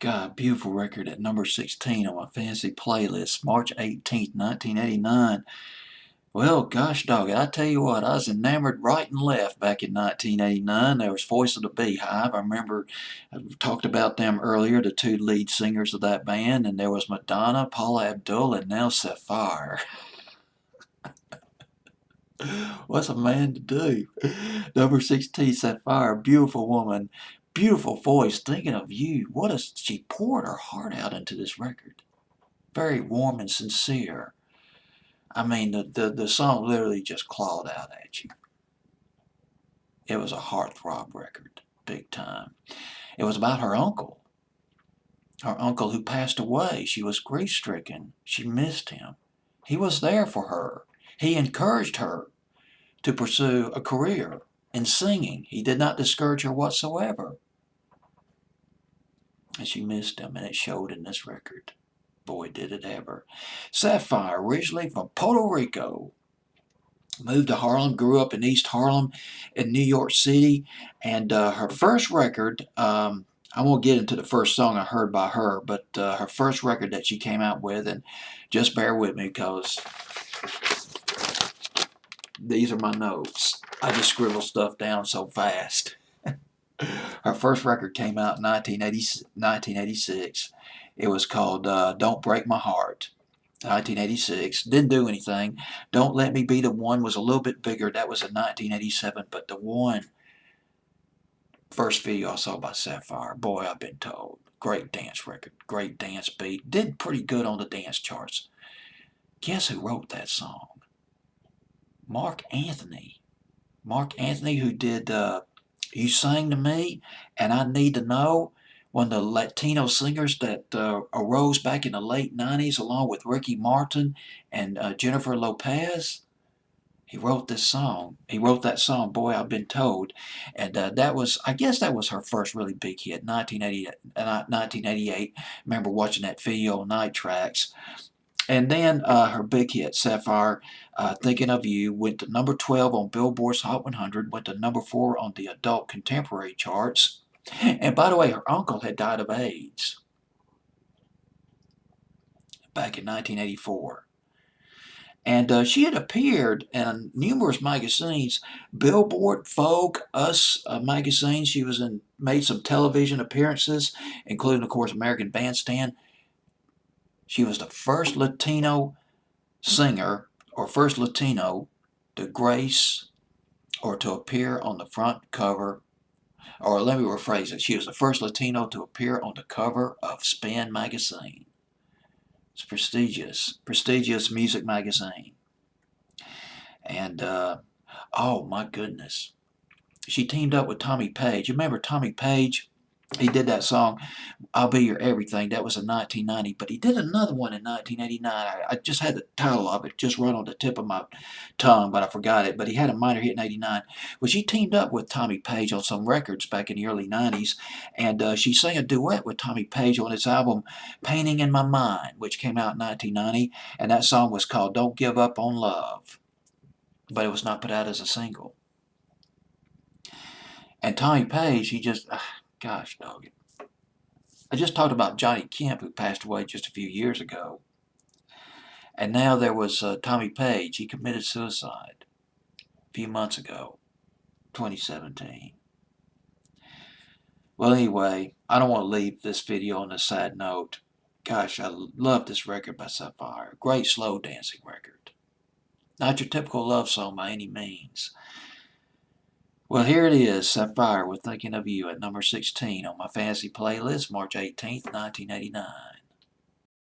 God, beautiful record at number 16 on my fantasy playlist, March 18th, 1989. Well, gosh dog it, I tell you what, I was enamored right and left back in 1989. There was Voice of the Beehive. I remember I talked about them earlier, the two lead singers of that band, and there was Madonna, Paula Abdul, and now Safire. What's a man to do? Number 16, Sapphire, beautiful woman, beautiful voice. Thinking of you, what a she poured her heart out into this record. Very warm and sincere. I mean, the song literally just clawed out at you. It was a heartthrob record, big time. It was about her uncle who passed away. She was grief-stricken. She missed him. He was there for her. He encouraged her to pursue a career in singing. He did not discourage her whatsoever. And she missed him, and it showed in this record. Boy, did it ever. Safire, originally from Puerto Rico, moved to Harlem, grew up in East Harlem in New York City, and her first record, I won't get into the first song I heard by her, but her first record that she came out with, and just bear with me because these are my notes. I just scribble stuff down so fast. Her first record came out in 1986. It was called Don't Break My Heart. 1986. Didn't do anything. Don't Let Me Be the One was a little bit bigger. That was in 1987. But the one, first video I saw by Safire, boy, I've been told. Great dance record. Great dance beat. Did pretty good on the dance charts. Guess who wrote that song? Mark Anthony. Mark Anthony, who did You Sang to Me and I Need to Know, one of the Latino singers that arose back in the late 90s along with Ricky Martin and Jennifer Lopez. He wrote this song. He wrote that song, Boy, I've Been Told. And that was, I guess that was her first really big hit, 1988. Remember watching that video on Night Tracks. And then her big hit, Sapphire, Thinking of You, went to number 12 on Billboard's Hot 100, went to number 4 on the adult contemporary charts. And by the way, her uncle had died of AIDS back in 1984. And she had appeared in numerous magazines, Billboard, Vogue, Us magazines. She was made some television appearances, including, of course, American Bandstand. She was the first Latino singer, or first Latino, to grace or to appear on the front cover, or let me rephrase it, she was the first Latino to appear on the cover of Spin magazine. It's prestigious music magazine. And, oh my goodness, she teamed up with Tommy Page. You remember Tommy Page? He did that song, I'll Be Your Everything. That was in 1990. But he did another one in 1989. I just had the title of it just right on the tip of my tongue, but I forgot it. But he had a minor hit in 89. Well, she teamed up with Tommy Page on some records back in the early 90s. And she sang a duet with Tommy Page on his album, Painting in My Mind, which came out in 1990. And that song was called Don't Give Up on Love. But it was not put out as a single. And Tommy Page, he just... gosh, dog it. I just talked about Johnny Kemp, who passed away just a few years ago. And now there was Tommy Page. He committed suicide a few months ago, 2017. Well, anyway, I don't want to leave this video on a sad note. Gosh, I love this record by Safire. Great slow dancing record. Not your typical love song by any means. Well, here it is, Safire with Thinking of You at number 16 on my fantasy playlist, March 18th, 1989.